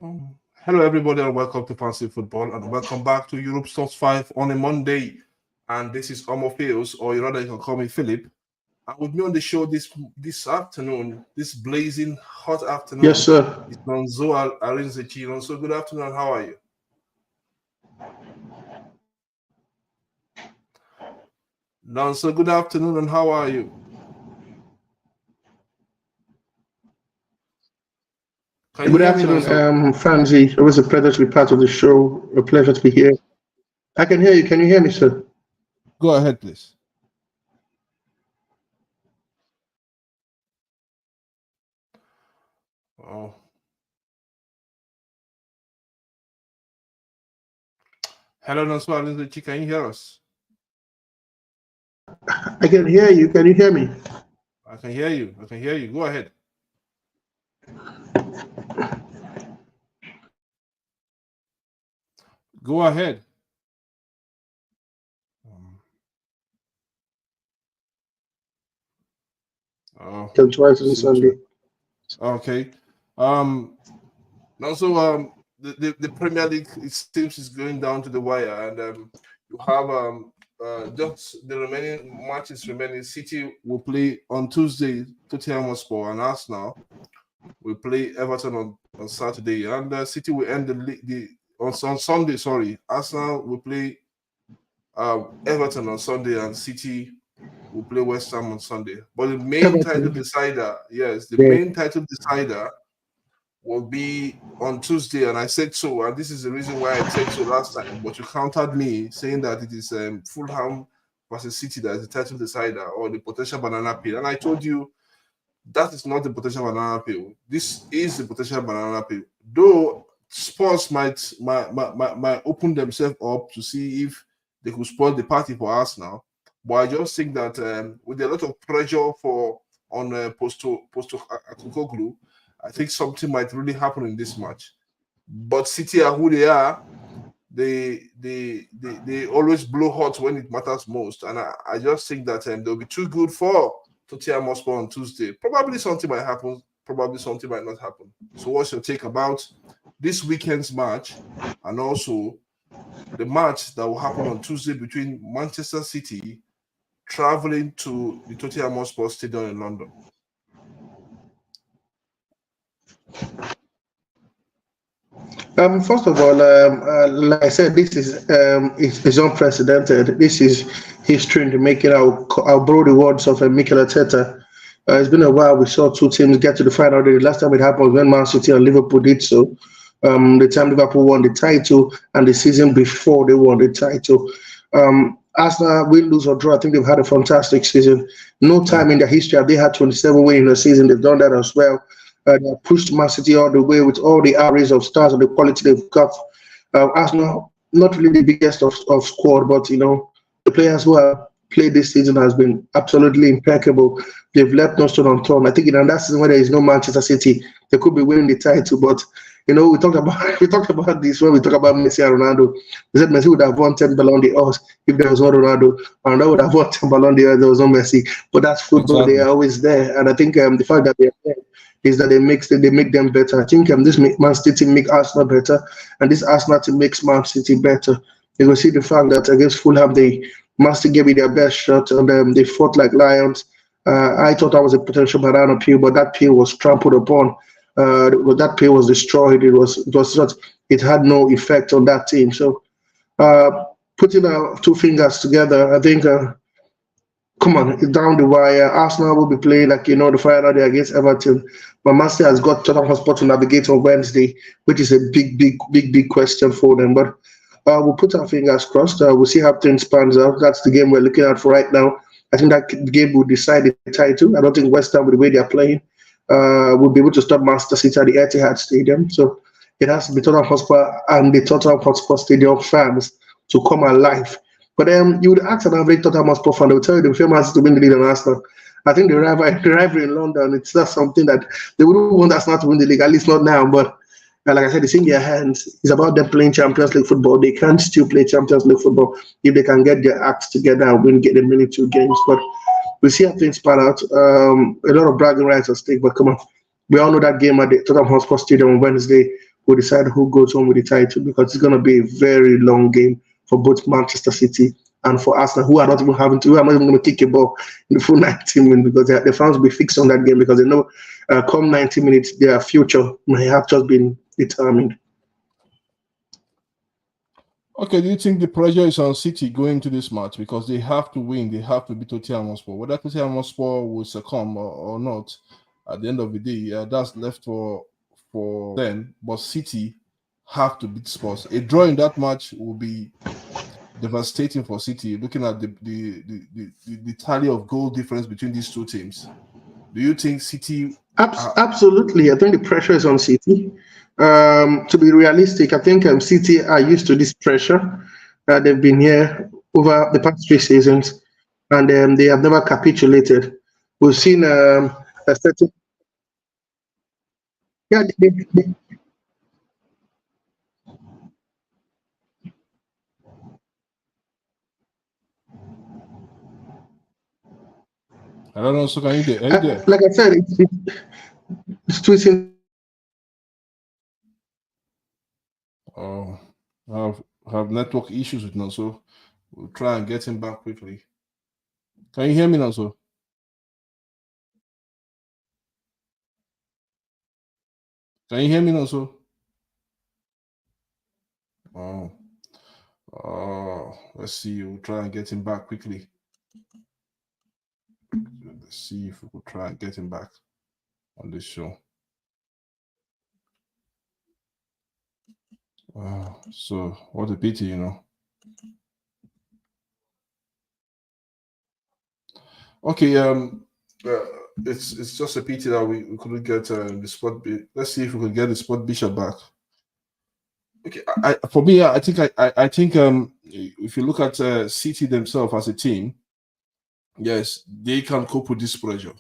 Hello, everybody, and welcome to Fancy Football, and welcome back to Europe's Top 5 on a Monday. And this is Omo or rather, you can call me Philip. And with me on the show this afternoon, this blazing hot Yes, afternoon, sir. is Nonzo Arinzechi. Nonzo, good afternoon. How are you? Nonzo, good afternoon, and how are you? Can you Good hear me, afternoon, Nonzo? Fanzy. Always a pleasure to be part of the show. A pleasure to be here. I can hear you. Can you hear me, sir? Go ahead, please. Oh, hello, Nonzo Arinzechi. Can you hear us? I can hear you. Can you hear me? I can hear you. I can hear you. Go ahead. Go ahead. Oh, Can twice on seems Sunday. to. Okay. Um. Also, the Premier League, it seems, is going down to the wire, and you have just the remaining matches remaining. City will play on Tuesday, Tottenham Hotspur, and Arsenal will play Everton on Saturday, and City will end on Sunday. Sorry, Arsenal will play Everton on Sunday, and City will play West Ham on Sunday. But the main title Everton. decider, yes, the Yeah. main title decider will be on Tuesday, and I said so, and this is the reason why I said so last time. But you countered me saying that it is Fulham versus City that is the title decider or the potential banana peel, and I told you that is not the potential banana peel. This is the potential banana peel. Though Spurs might open themselves up to see if they could spoil the party for us now. But I just think that with a lot of pressure on Posto Akukoglu, I think something might really happen in this match. But City are who they are. They always blow hot when it matters most, and I just think that they'll be too good for Tottenham Hotspur on Tuesday. Probably something might happen. Probably something might not happen. So, what's your take about this weekend's match, and also the match that will happen on Tuesday between Manchester City traveling to the Tottenham Hotspur Stadium in London? First of all, like I said, this is unprecedented. This is history in the making. I'll borrow the words of Mikel Arteta. It's been a while. We saw two teams get to the final. The last time it happened was when Man City and Liverpool did so. The time Liverpool won the title and the season before they won the title. Arsenal win, lose or draw. I think they've had a fantastic season. No Yeah. time in their history have they had 27 wins in a season. They've done that as well. They have pushed Man City all the way with all the arrays of stars and the quality they've got. Arsenal, not really the biggest of squad, but the players who have played this season has been absolutely impeccable. They've left no stone unturned. I think in that season where there is no Manchester City, they could be winning the title. But we talked about we talked about this when we talk about Messi and Ronaldo. We said Messi would have won 10 Ballon d'Ors if there was no Ronaldo. Ronaldo would have won 10 Ballon d'Ors if there was no Messi. But that's football; they Exactly. are always there. And I think the fact that they are there is that they make them better. I think this Man City make Arsenal better, and this Arsenal team makes Man City better. You will see the fact that against Fulham, they Man City gave it their best shot, and they fought like lions. I thought that was a potential banana peel, but that peel was trampled upon. That peel was destroyed. It was not. It had no effect on that team. So uh, putting two fingers together, I think. Come on, it's down the wire. Arsenal will be playing like the final day against Everton. But Man City has got Tottenham Hotspur to navigate on Wednesday, which is a big question for them. But we'll put our fingers crossed. We'll see how things pans out. That's the game we're looking at for right now. I think that game will decide the title. I don't think West Ham, with the way they're playing, will be able to stop Manchester City at the Etihad Stadium. So it has to be Tottenham Hotspur and the Tottenham Hotspur Stadium fans to come alive. But you would ask an average Tottenham Hotspur fan, they would tell you the famous to win the league and Arsenal. I think the rivalry in London, it's not something that they wouldn't want Arsenal to win the league, at least not now. But like I said, it's in their hands. It's about them playing Champions League football. They can still play Champions League football if they can get their acts together and get them winning two games. But we'll see how things pan out. A lot of bragging rights at stake, but come on. We all know that game at the Tottenham Hotspur Stadium on Wednesday will decide who goes home with the title, because it's going to be a very long game for both Manchester City and for Arsenal, who are not even going to kick a ball in the full 90 minutes, because the fans will be fixed on that game, because they know come 90 minutes their future may have just been determined. Okay, do you think the pressure is on City going to this match because they have to win? They have to beat Tottenham Hotspur. Whether Tottenham Hotspur will succumb or not, at the end of the day, that's left for them. But City have to beat Spurs. A draw in that match will be devastating for City. Looking at the tally of goal difference between these two teams, do you think City? Absolutely, I think the pressure is on City. To be realistic, I think City are used to this pressure. They've been here over the past 3 seasons, and they have never capitulated. We've seen a certain, yeah, I don't know. So can you there? Are you there? like I said, it's twisting. Oh, have network issues with Nonso. We'll try and get him back quickly. Can you hear me, Nonso? Can you hear me, Nonso? Let's see. We'll try and get him back quickly. Let's see if we could try and get him back on this show. So what a pity, you know. Okay, it's just a pity that we couldn't get the spot. Let's see if we could get the spot Bishop back. Okay, for me, I think if you look at City themselves as a team, yes, they can cope with this pressure.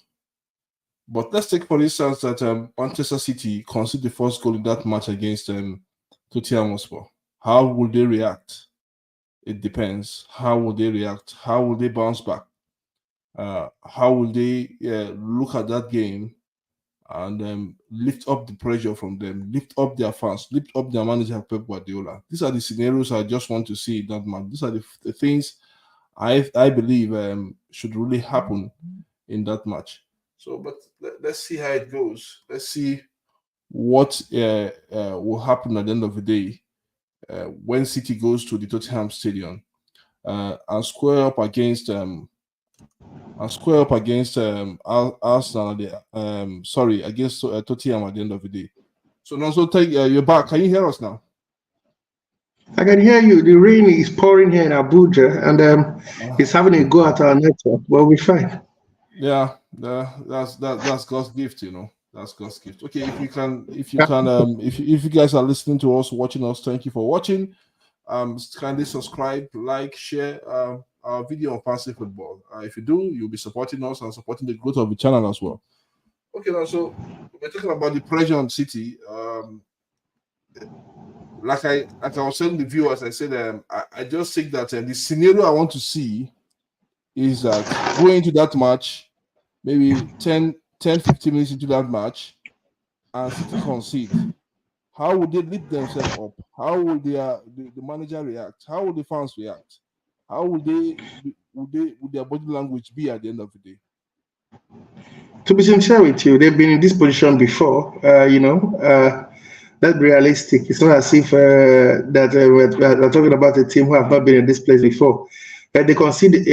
But let's take, for instance, that Manchester City conceded the first goal in that match against Tottenham Hotspur. How will they react? It depends. How will they react? How will they bounce back? How will they look at that game and lift up the pressure from them, lift up their fans, lift up their manager, Pep Guardiola? These are the scenarios I just want to see in that match. These are the things I believe should really happen in that match. So, but let's see how it goes. Let's see what will happen at the end of the day when City goes to the Tottenham Stadium and square up against Arsenal. Against Tottenham at the end of the day. So now, you're back. Can you hear us now? I can hear you. The rain is pouring here in Abuja, and it's having a go at our network. Well, we're fine. Yeah, that's God's gift, you know. That's God's gift. Okay, if you guys are listening to us, watching us, thank you for watching. Kindly subscribe, like, share our video on Fancy Football. If you do, you'll be supporting us and supporting the growth of the channel as well. Okay, now, so we're talking about the pressure on City. Like I was telling the viewers, I said I just think that the scenario I want to see is that going into that match, maybe 10, 15 minutes into that match, and City concede. How would they lift themselves up? How would the manager react? How would the fans react? How would their body language be at the end of the day? To be sincere with you, they've been in this position before. Let's be realistic. It's not as if we're talking about a team who have not been in this place before. They concede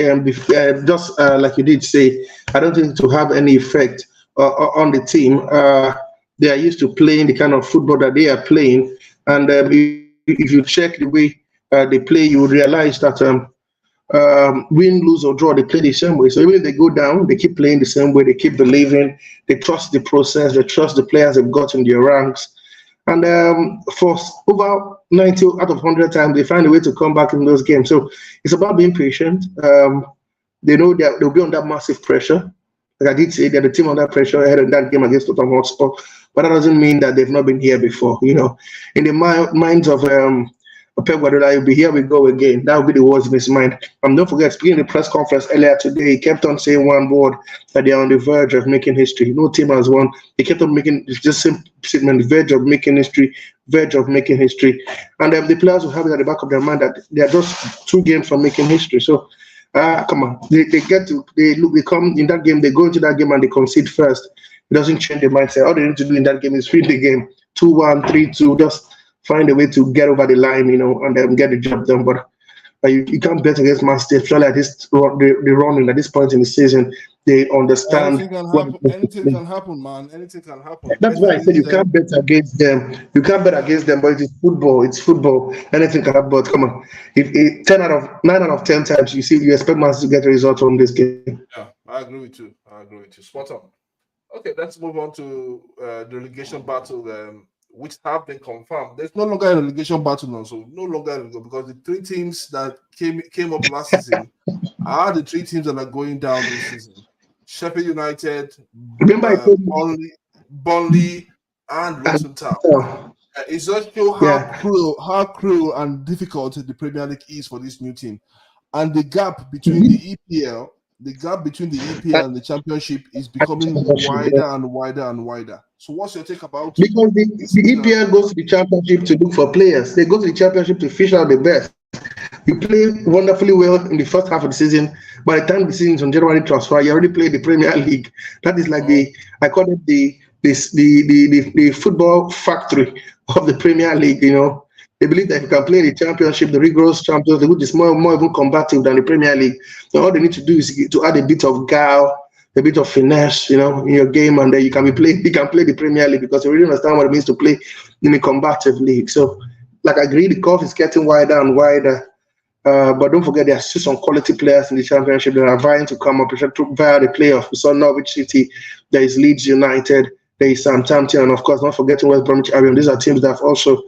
just like you did say. I don't think to have any effect on the team. They are used to playing the kind of football that they are playing, and if you check the way they play, you will realize that win, lose, or draw, they play the same way. So even if they go down, they keep playing the same way. They keep believing. They trust the process. They trust the players they've got in their ranks. And for over 90 out of 100 times, they find a way to come back in those games. So it's about being patient. They know that they'll be under massive pressure. Like I did say, they're the team under pressure ahead of that game against Tottenham Hotspur. But that doesn't mean that they've not been here before. You know, in the minds of Pep Guardiola, you'll be here we go again. That will be the words in his mind. Don't forget, speaking in the press conference earlier today, he kept on saying one word, that they are on the verge of making history. No team has won. He kept on making just same statement, the verge of making history, verge of making history. And the players will have it at the back of their mind that they are just 2 games from making history. So, come on, they get to they come in that game, they go into that game and they concede first. It doesn't change their mindset. All they need to do in that game is win the game 2-1, 3-2, just find a way to get over the line, and then get the job done. But you can't bet against Man City, especially at the running at this point in the season. They understand Anything can what. happen. Anything can happen, man. Anything can happen. That's why I said you can't bet against them. You can't bet against them, but it is football. It's football. Anything can happen. But come on, if 9 out of 10 times you expect Man City to get a result from this game. Yeah, I agree with you. Spot on. Okay, let's move on to the relegation battle, which have been confirmed. There's no longer a relegation battle now, so no longer because the 3 teams that came up last season are the 3 teams that are going down this season. Sheffield United, Burnley, and Luton Town. It's just show how cruel and difficult the Premier League is for this new team, and the gap between the EPL and the Championship is becoming wider and wider and wider. So, what's your take about? Because the EPL goes to the Championship to look for players. They go to the Championship to fish out the best. You play wonderfully well in the first half of the season. By the time the season is on January transfer, you already played the Premier League. That is like I call it the football factory of the Premier League. They believe that if you can play the Championship, the rigorous Champions League, which is more even combative than the Premier League. So all they need to do is to add a bit of guile, a bit of finesse, in your game, and then you can play the Premier League because you really understand what it means to play in a combative league. So, like I agree, the curve is getting wider and wider. But don't forget, there are still some quality players in the Championship that are vying to come up via the playoff. We saw Norwich City, there is Leeds United, there is Southampton, and of course, not forgetting West Bromwich Albion. These are teams that have also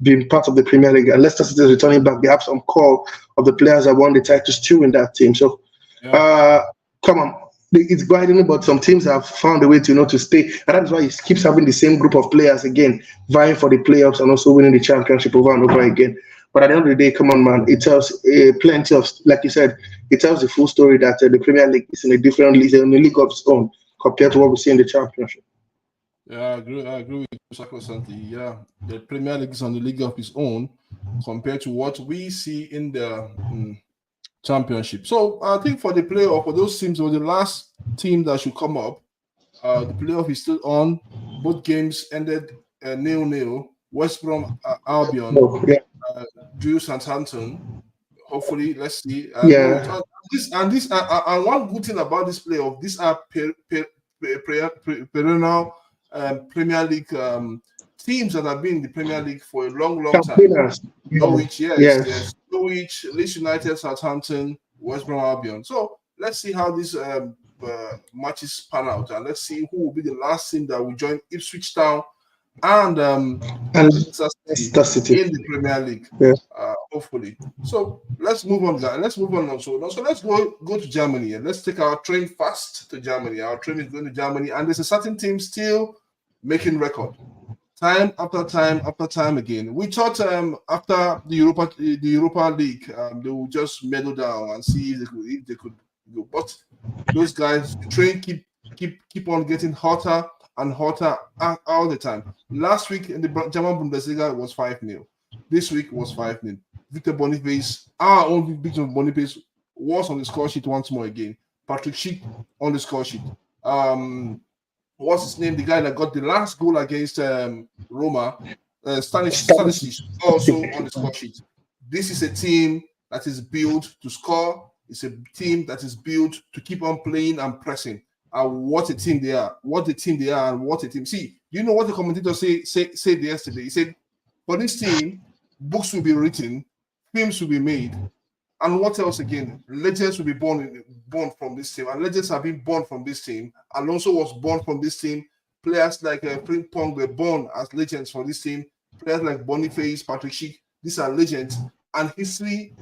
been part of the Premier League. And Leicester City is returning back. They have some core of the players that won the titles too in that team. So, come on. It's grinding, but some teams have found a way to stay. And that's why he keeps having the same group of players again, vying for the playoffs and also winning the Championship over and over again. But at the end of the day, come on, man, it tells plenty of, like you said, it tells the full story that the Premier League is in a different league, in a league of its own compared to what we see in the Championship. Yeah, I agree with you, Sacrosanti. Yeah, the Premier League is on the league of its own compared to what we see in the Championship. So I think for the playoff, for those teams, or the last team that should come up, the playoff is still on. Both games ended 0-0. West Brom Albion drew Southampton. Hopefully, let's see. And one good thing about this playoff, these are perennial Premier League teams that have been in the Premier League for a long time. Norwich, yes. Norwich, Leeds United, Southampton, West Brom Albion. So let's see how these matches pan out, and let's see who will be the last team that will join Ipswich Town and Leicester City in the Premier League. Hopefully. So let's move on, guys. Let's move on also. So let's go to Germany and let's take our train fast to Germany. Our train is going to Germany, and there's a certain team still making record. Time after time again. We thought after the Europa League, they would just medal down and see if they could go. But those guys, the train keep on getting hotter and hotter all the time. Last week in the German Bundesliga, it was 5-0. This week was 5-0. Victor Boniface, our own Victor Boniface, was on the score sheet once more again. Patrick Schick on the score sheet. What's his name? The guy that got the last goal against Roma, Stanisic, also on the score sheet. This is a team that is built to score. It's a team that is built to keep on playing and pressing. And what a team they are! What a team they are! And what a team! See, you know what the commentator said yesterday? He said, "For this team, books will be written, films will be made, and what else again? Legends will be born from this team, and legends have been born from this team. Alonso was born from this team. Players like Frimpong were born as legends for this team. Players like Boniface, Patrick Schick, these are legends. And history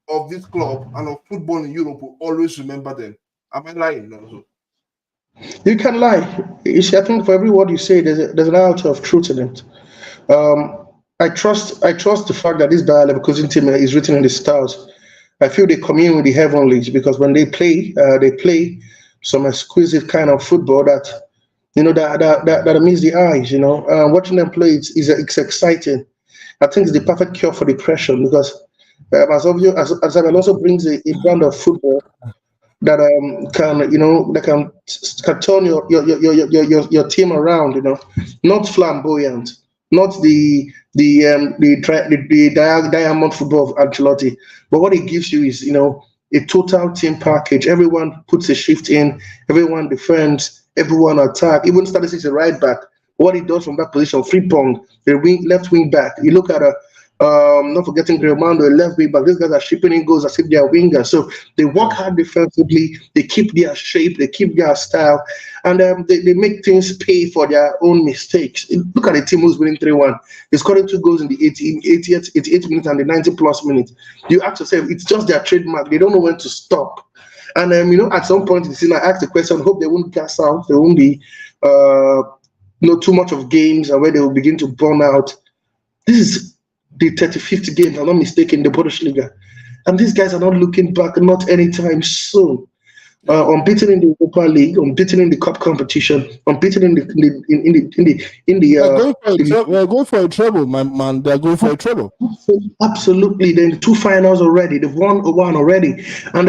of this club and of football in Europe will always remember them." Am I lying, Alonso? You can lie. You see, I think for every word you say, there's an ounce of truth in it. I trust the fact that this Bayer Leverkusen team is written in the stars. I feel they commune with the heavenlies because when they play some exquisite kind of football that that means the eyes. Watching them play, it's exciting. I think it's the perfect cure for depression because as it also brings a brand of football that can turn your team around. Not flamboyant, not the diamond football of Ancelotti, but what it gives you is a total team package. Everyone puts a shift in, everyone defends, everyone attack. Even Status is a right back. What he does from that position, Frimpong, the left wing back. You look at not forgetting Grimaldo, a left wing back. These guys are shipping in goals as if they are wingers. So they work hard defensively. They keep their shape. They keep their style, and they make things pay for their own mistakes. Look at the team who's winning 3-1. They're scoring 2 goals in the 88 minutes and the 90 plus minutes. You ask yourself, it's just their trademark. They don't know when to stop. And at some point in the season, I asked the question. Hope they won't gas out. There won't be too much of games, and where they will begin to burn out. This is the 35th game, if I'm not mistaken, in the Bundesliga. And these guys are not looking back, not anytime soon. Unbeaten in the Europa League, unbeaten in the cup competition, unbeaten in They're going for a treble, my man. They're going for a treble. Absolutely. They're in the 2 finals already. They've won one already, and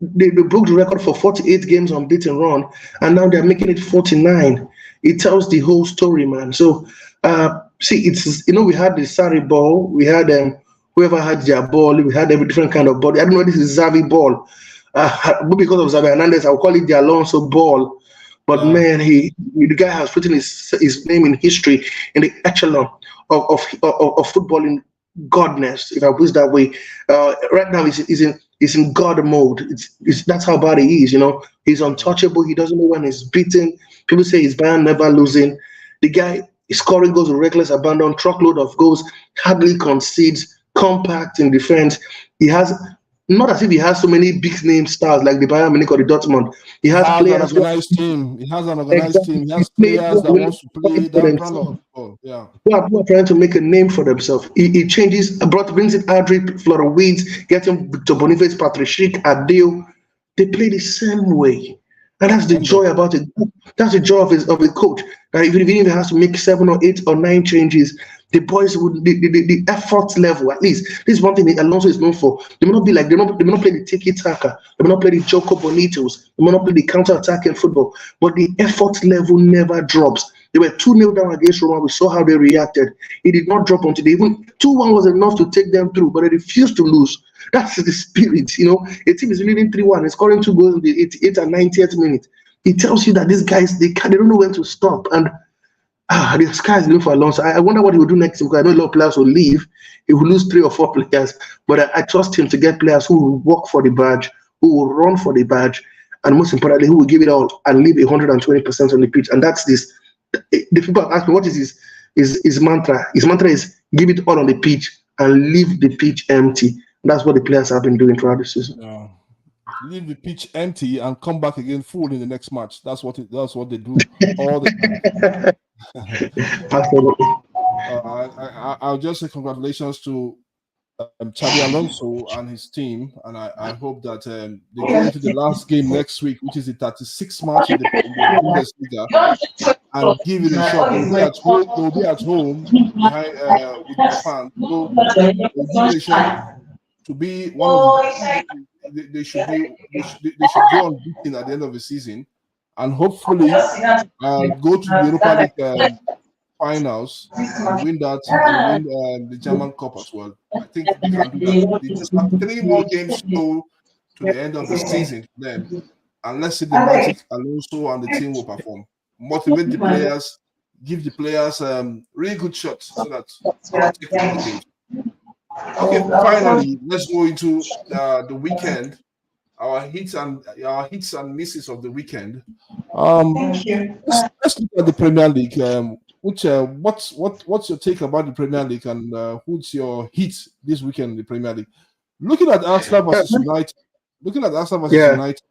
they broke the record for 48 games unbeaten run, and now they're making it 49. It tells the whole story, man. So, see, it's we had the Sarri ball, we had whoever had their ball, we had every different kind of ball. I don't know, this is Xavi ball. Because of Xavi Hernandez, I'll call it the Alonso ball. But man, the guy has written his name in history in the echelon of footballing godness, if I put it that way. Right now, he's in God mode. That's how bad he is. He's untouchable. He doesn't know when he's beaten. People say he's Bayern never losing. The guy is scoring goals with reckless abandon, truckload of goals, hardly concedes, compact in defense. He has. Not as if he has so many big name stars like the Bayern Munich or the Dortmund. He has players. An organized team. He has an organized team. He has players that wants to play that brand of football. Yeah. Who are trying to make a name for themselves. He changes, brings in Adri, Flora Weeds, getting Victor Boniface, Patrick Schick, Adeo. They play the same way. And that's the joy about it. That's the joy of a coach. That even if he has to make 7 or 8 or 9 changes, the boys would the effort level, at least. This is one thing Alonso is known for. They may not be like they may not play the tiki taka, they may not play the Joko Bonitos, they may not play the counter-attacking football, but the effort level never drops. They were 2-0 down against Roma. We saw how they reacted. It did not drop until they even 2-1 was enough to take them through, but they refused to lose. That's the spirit, A team is leading 3-1 and scoring 2 goals in the 88th and 90th minute. It tells you that these guys they don't know when to stop. And the sky is limit for Alonso. I wonder what he will do next because I know a lot of players will leave. He will lose 3 or 4 players, but I trust him to get players who will work for the badge, who will run for the badge, and most importantly, who will give it all and leave 120% on the pitch. And that's this. The people ask me what is his mantra. His mantra is give it all on the pitch and leave the pitch empty. That's what the players have been doing throughout the season. Yeah. Leave the pitch empty and come back again full in the next match. That's what they do all the time. Absolutely. I'll just say congratulations to Xabi Alonso and his team, and I hope that they go into the last game next week, which is the 36th match in the Bundesliga, and give it a shot. They'll be at home behind with the fans. So they'll give it a shot to be one of the, they should go unbeaten at the end of the season, and hopefully go to the Europa League finals and win that and win the German Cup as well. I think they can do that. They just have 3 more games to go to the end of the season for them, and let's see the magic Alonso and the team will perform. Motivate the players, give the players really good shots so that they can take the games. Okay, finally, let's go into the weekend. Our hits and misses of the weekend. Let's look at the Premier League. What's your take about the Premier League, and who's your hit this weekend in the Premier League? Looking at Arsenal versus United. United,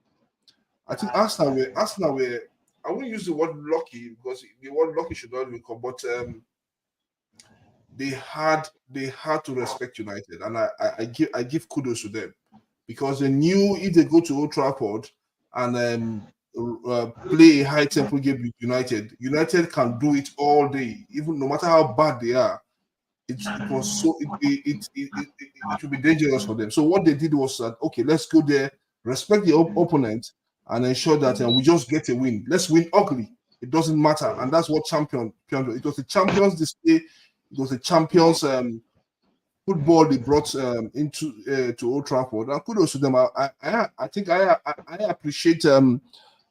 I think Arsenal were. I won't use the word lucky because the word lucky should not be come, but they had to respect United, and I give kudos to them because they knew if they go to Old Trafford and play a high tempo game with United. United can do it all day, even no matter how bad they are. It was so it will be dangerous for them. So what they did was that, okay, let's go there, respect the opponent, and ensure that we just get a win. Let's win ugly. It doesn't matter, and that's what champion. It was the champions display. It was the champions football they brought into to Old Trafford. And kudos to them. I think I appreciate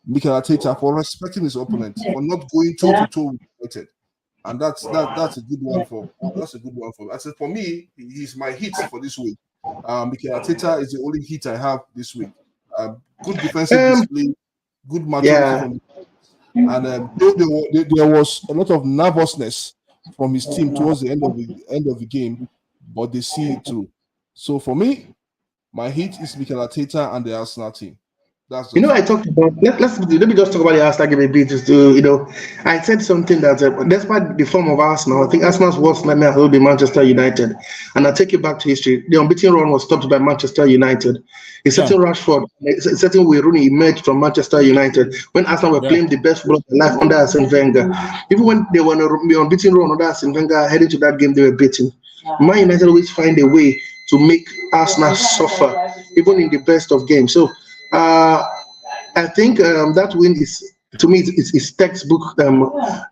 Mikel Arteta for respecting his opponent, for not going toe to toe with United. And that's a good one for I said, for me, he's my hit for this week. Mikel Arteta is the only hit I have this week. Good defensive display, good maturity from and there was a lot of nervousness from his team towards the end of the game, but they see it through. So for me, my hit is Mikel Arteta and the Arsenal team. That's I talked about let me just talk about the Arsenal game a bit. Just to, I said something that despite the form of Arsenal, I think Arsenal's worst nightmare will be Manchester United. And I'll take you back to history. The unbeaten run was stopped by Manchester United. A certain Rashford, a certain Wayne Rooney emerged from Manchester United when Arsenal were playing the best football of their life under Arsene Wenger. Even when they were on the unbeaten run under Arsene Wenger, heading to that game, they were beaten. Man United always find a way to make Arsenal suffer, even in the best of games. So I think that win is, to me, it's textbook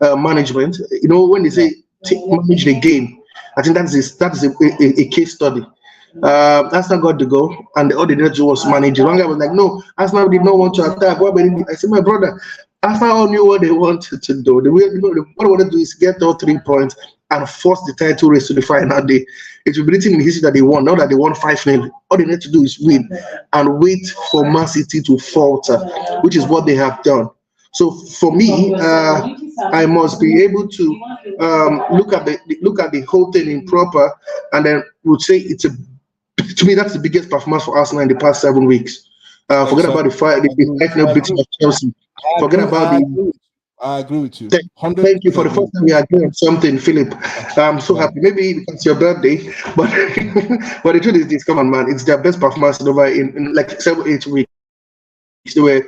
management. When they say manage the game, I think that is a case study. Arsenal got the goal, and all they did was manage. One guy was like, "No, Arsenal did not want to attack." I said, "My brother, Arsenal knew what they wanted to do. What they wanted to do is get all 3 points and force the title race to the final day. It will be written in history that they won, not that they won 5-0. All they need to do is win and wait for Man City to falter, which is what they have done. So for me, I must be able to look at the whole thing in proper, and then would say to me that's the biggest performance for Arsenal in the past 7 weeks. Forget about the 5-0 beating of Chelsea. Forget about the. I agree with you. Thank you. For the first time we agree on something, Philip. I'm so happy. Maybe because it's your birthday, but but the truth is this. Come on, man. It's their best performance over in like 7-8 weeks. They were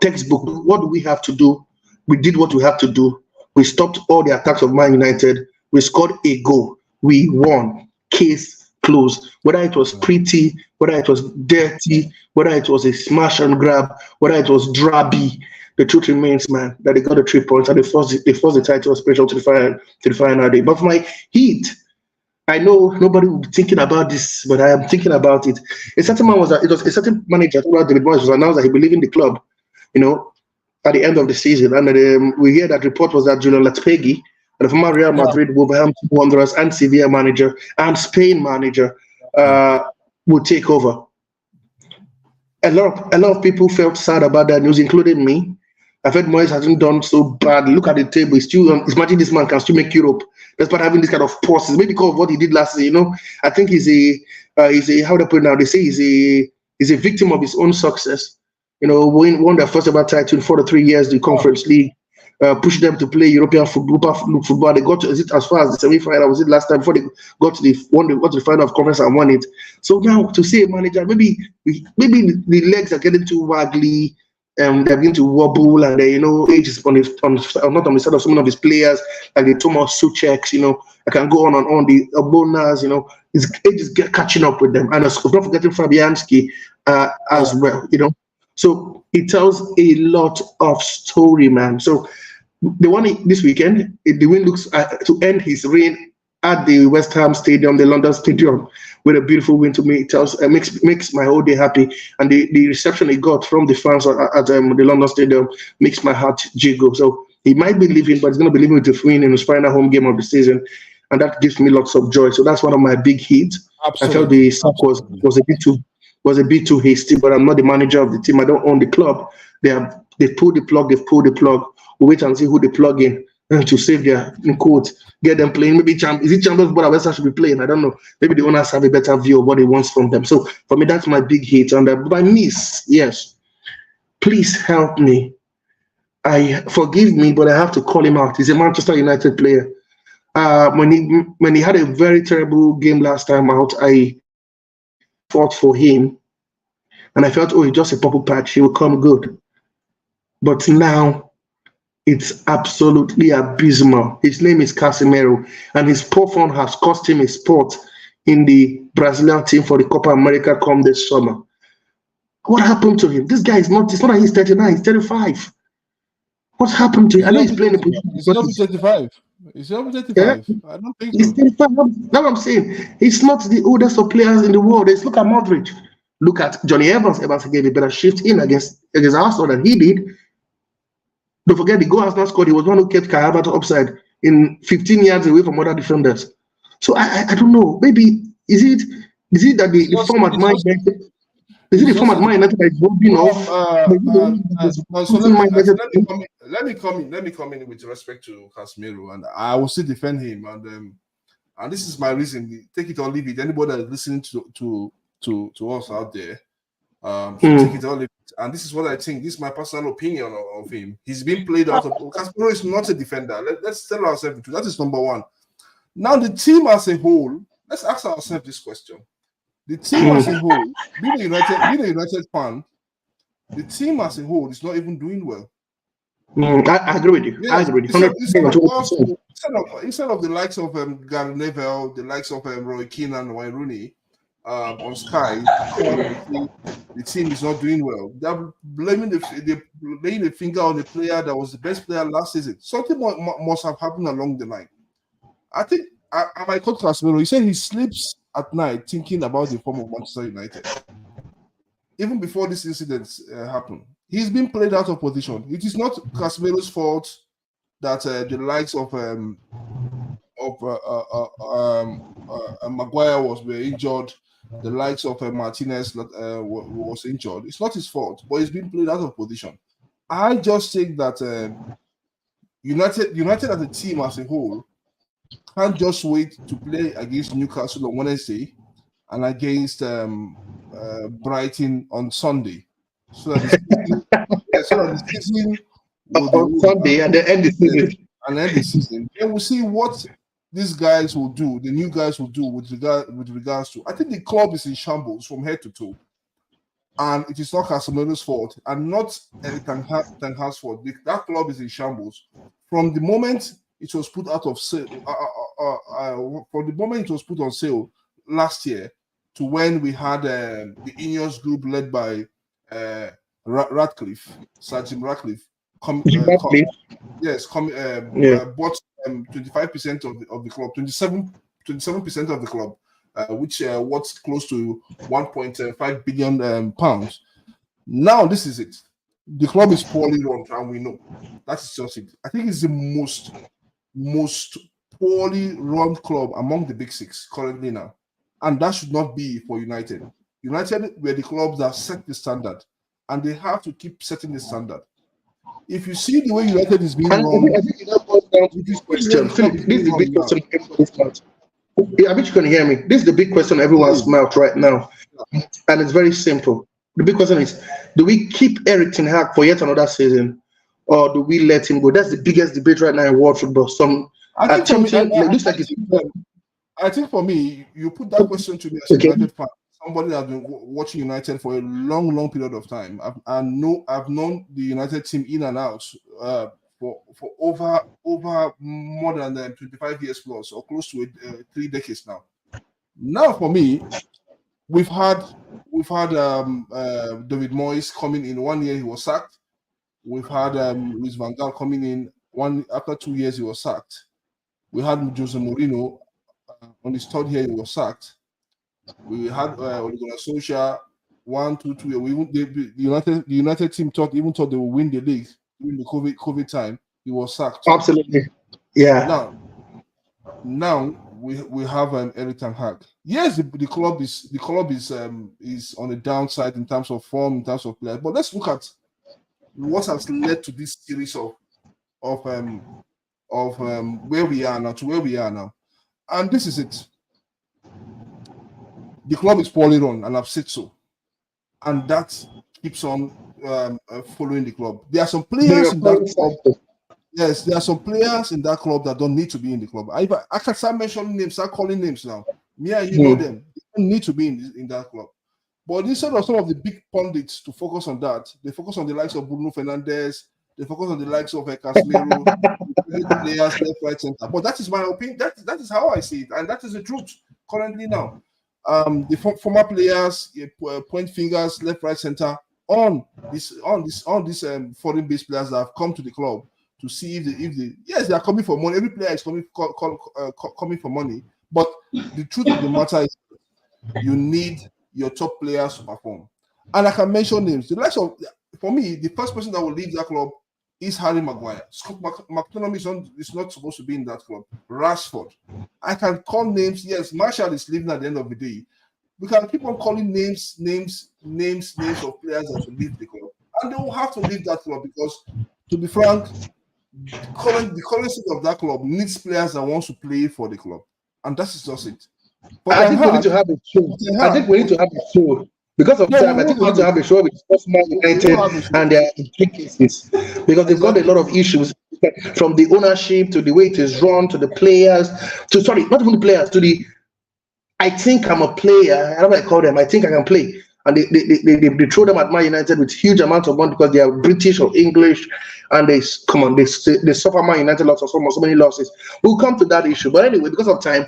textbook. What do we have to do? We did what we have to do. We stopped all the attacks of Man United. We scored a goal. We won. Case closed. Whether it was pretty, whether it was dirty, whether it was a smash and grab, whether it was drabby, the truth remains, man, that they got the 3 points and they forced the title special to the final day. But for my heat, I know nobody will be thinking about this, but I am thinking about it. A certain manager, David Moyes, was announced that he believed in the club, at the end of the season. And we hear that report was that Julian Lopetegui, the former Real Madrid, Wolverhampton Wanderers, and Sevilla manager, and Spain manager, would take over. A lot of people felt sad about that news, including me. I felt Moyes hasn't done so bad. Look at the table. He's still imagine this man can still make Europe despite having this kind of pauses. Maybe because of what he did last year. I think he's a how do I put it now? They say he's a victim of his own success. Won their first ever title for the 3 years, the Conference League, pushed them to play European football. They got as far as the semi-final. Was it last time before they got to the final of conference and won it? So now to see a manager, maybe the legs are getting too waggly. They're beginning to wobble, and age is not on the side of some of his players, like the Thomas Sucheks. I can go on and on. The Obonas, his age is catching up with them, and of not forgetting Fabianski as well. So it tells a lot of story, man. So the one this weekend, the win looks to end his reign at the West Ham Stadium, the London Stadium, with a beautiful win. To me, it tells makes my whole day happy, and the reception he got from the fans at the London Stadium makes my heart jiggle. So he might be leaving, but he's going to be leaving with a win in his final home game of the season, and that gives me lots of joy. So that's one of my big hits. Absolutely. I felt the sack was a bit too hasty, but I'm not the manager of the team. I don't own the club. They pulled the plug. They've pulled the plug. We'll wait and see who they plug in to save their quote, get them playing. Maybe is it Champions Board West Ham should be playing? I don't know. Maybe the owners have a better view of what he wants from them. So for me, that's my big hit. And by miss, yes, please help me. Forgive me, but I have to call him out. He's a Manchester United player. When he had a very terrible game last time out, I fought for him, and I felt, he's just a purple patch. He will come good. but now it's absolutely abysmal. His name is Casemiro, and his poor form has cost him a spot in the Brazilian team for the Copa America come this summer. What happened to him? This guy is not, it's not that he's 39, he's 35. What's happened to him? Is I he know not he's be playing a 35? position Is he because not be he's, 35? Is he not be yeah, 35? I don't think he's so. 35. That's what I'm saying. He's not the oldest of players in the world. Let's look at Modric. Look at Johnny Evans. Evans gave a better shift in against Arsenal than he did. Don't forget the goal Arsenal scored. He was one who kept Kai Havertz upside in 15 yards away from other defenders. So I don't know. Maybe is it that It's the just, form at it's Man just, United is it it's the form just at a Man United that is rubbing off? But so let me Man United. let me come in with respect to Casemiro, and I will still defend him, and this is my reason. Take it or leave it. Anybody that is listening to us out there, so take it or leave it. And this is what I think. This is my personal opinion of him. He's been played out of. Casemiro is not a defender. Let's tell ourselves the truth. That is number one. Now the team as a whole. Let's ask ourselves this question. The team as a whole, being a United fan, the team as a whole is not even doing well. I agree with you. I Yes, agree with you. instead of the likes of Gary Neville, the likes of Roy Keane and Wayne Rooney on Sky, the team is not doing well. They're laying the finger on the player that was the best player last season. Something must have happened along the line. I think I might quote Casemiro. He said he sleeps at night thinking about the form of Manchester United. Even before this incident happened, he's been played out of position. It is not Casemiro's fault that the likes of Maguire were injured, the likes of Martinez was injured. It's not his fault, but he's been played out of position. I just think that United as a team as a whole can't just wait to play against Newcastle on Wednesday and against Brighton on Sunday, so that the season will be On Sunday and then end the season. and end the season. Then we'll see what these guys will do. The new guys will do with regards to. I think the club is in shambles from head to toe, and it is not Casemiro's fault and not Ten Hag's fault. That club is in shambles from the moment it was put out of sale. From the moment it was put on sale last year to when we had the Ineos group led by Sir Jim Ratcliffe, bought 25% of the club, 27% of the club, which was close to 1.5 billion pounds. Now this is it. The club is poorly run, and we know that is just it. I think it's the most poorly run club among the big six currently now. And that should not be for United. United were the clubs that set the standard, and they have to keep setting the standard. If you see the way United is being run, I think that boils down to this question. Philip, this is the big question in everybody's mouth. I bet you can hear me. This is the big question in everyone's mouth right now. And it's very simple. The big question is, do we keep Eric Ten Hag for yet another season, or do we let him go? That's the biggest debate right now in world football. I think for me, you put that question to me as a United fan, somebody that's been watching United for a long period of time. I've known the United team in and out for over more than 25 years plus, or close to 3 decades now. Now, for me, we've had David Moyes coming in 1 year, he was sacked. We've had Luis Van Gaal coming in after 2 years, he was sacked. We had Jose Mourinho on his third year, he was sacked. We had Ole Gunnar Solskjaer 1, 2, 2 years. The United team thought they would win the league during the COVID time. He was sacked. Absolutely, yeah. Now we have Eric Ten Hag. Yes, the club is on the downside in terms of form, in terms of players. But let's look at what has led to this series of where we are now to where we are now, and this is it. The club is poorly run, and I've said so, and that keeps on following the club. There are some players in that club. Yes, there are some players in that club that don't need to be in the club. I can start mentioning names, start calling names now. Me and you know them. They don't need to be in that club. But instead of some of the big pundits to focus on that, they focus on the likes of Bruno Fernandes, they focus on the likes of Casemiro, players left, right, center. But that is my opinion. That is how I see it, and that is the truth currently now. The former players point fingers left, right, center on these foreign-based players that have come to the club to see if the yes, they are coming for money. Every player is coming for money. But the truth of the matter is, you need your top players to perform. And I can mention names. The likes of, for me, the first person that will leave that club is Harry Maguire. Scott McTominay is not supposed to be in that club. Rashford. I can call names. Yes, Marshall is leaving at the end of the day. We can keep on calling names of players that should leave the club. And they will have to leave that club because, to be frank, the currency of that club needs players that want to play for the club. And that is just it. But I think we need to have a show. I think we need to have a show. Because of time, I think we need to have a show with Man United and their intricacies. Because they've got a lot of issues, from the ownership to the way it is run to the players, to, sorry, not even the players, to the, I think I'm a player, how do I call them? I think I can play. And they throw them at Man United with huge amounts of money because they are British or English, and they suffer Man United losses, so many losses. We'll come to that issue. But anyway, because of time,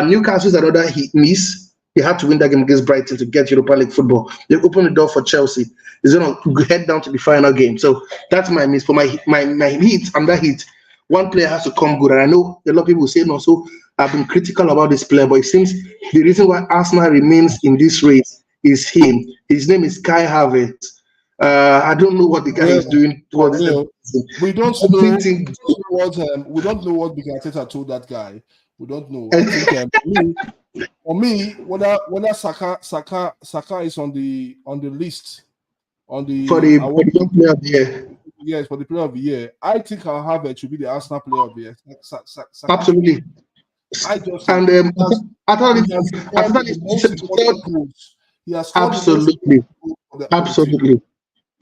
Newcastle's another hit miss. They had to win that game against Brighton to get Europa League football. They opened the door for Chelsea. He's going to head down to the final game. So that's my miss. For my hit, and that hit, one player has to come good. And I know a lot of people say no. So I've been critical about this player, but it seems the reason why Arsenal remains in this race is him. His name is Kai Havertz. I don't know what the guy is doing towards this. We don't know what Mikel Arteta told that guy. We don't know. I think, for me, whether Saka is on the list for the young player of the year. Yes, for the player of the year. I think Kai Havertz should be the Arsenal player of the year. Absolutely. I thought absolutely.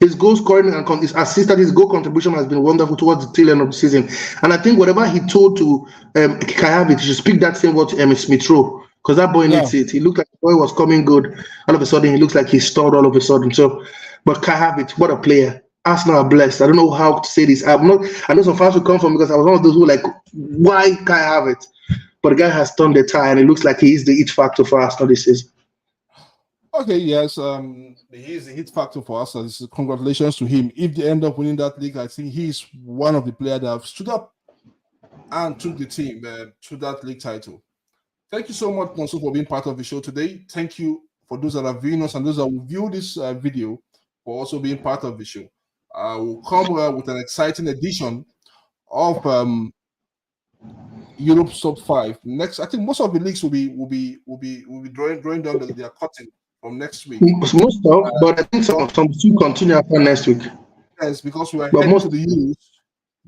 His goal scoring and his assist, his goal contribution has been wonderful towards the tail end of the season. And I think whatever he told to Kai Havertz, he should speak that same word to Smith Rowe, because that boy needs it. He looked like the boy was coming good. All of a sudden, he looks like he's stalled all of a sudden. So, but Kai Havertz, what a player. Arsenal are blessed. I don't know how to say this. I know some fans will come from, because I was one of those who were like, why Kai Havertz? But the guy has turned the tide, and it looks like he is the it factor for Arsenal this season. Okay, yes, he is a hit factor for us. So congratulations to him. If they end up winning that league, I think he's one of the players that have stood up and took the team to that league title. Thank you so much, Nonso, for being part of the show today. Thank you for those that are viewing us and those that will view this video for also being part of the show. We'll come with an exciting edition of Europe's top 5. Next, I think most of the leagues will be drawing down their curtain from next week. Most of, but I think some still continue after next week. Yes, because we are heading to the Euros.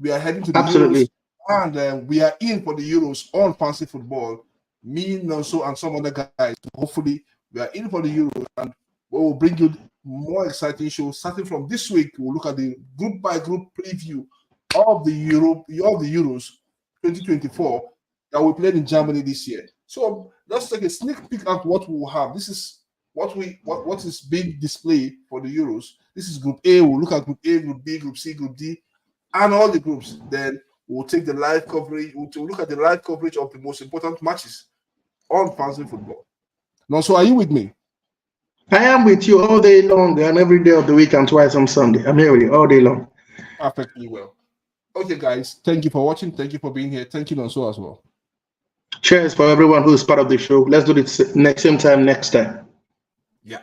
We are heading to the Euros, and we are in for the Euros on Fancy Football. Me, Nonso, and some other guys. Hopefully, we are in for the Euros, and we will bring you more exciting shows. Starting from this week, we'll look at the group by group preview of the Euros 2024 that we played in Germany this year. So let's take a sneak peek at what we will have. This is what is being displayed for the Euros. This is Group A. We'll look at Group A, Group B, Group C, Group D, and all the groups. Then we'll take the live coverage. We'll look at the live coverage of the most important matches on Fancy Football. Now, so are you with me? I am with you all day long and every day of the week and twice on Sunday. I'm here with you all day long. Perfectly well. Okay, guys. Thank you for watching. Thank you for being here. Thank you, Nonso, as well. Cheers for everyone who's part of the show. Let's do this same time next time.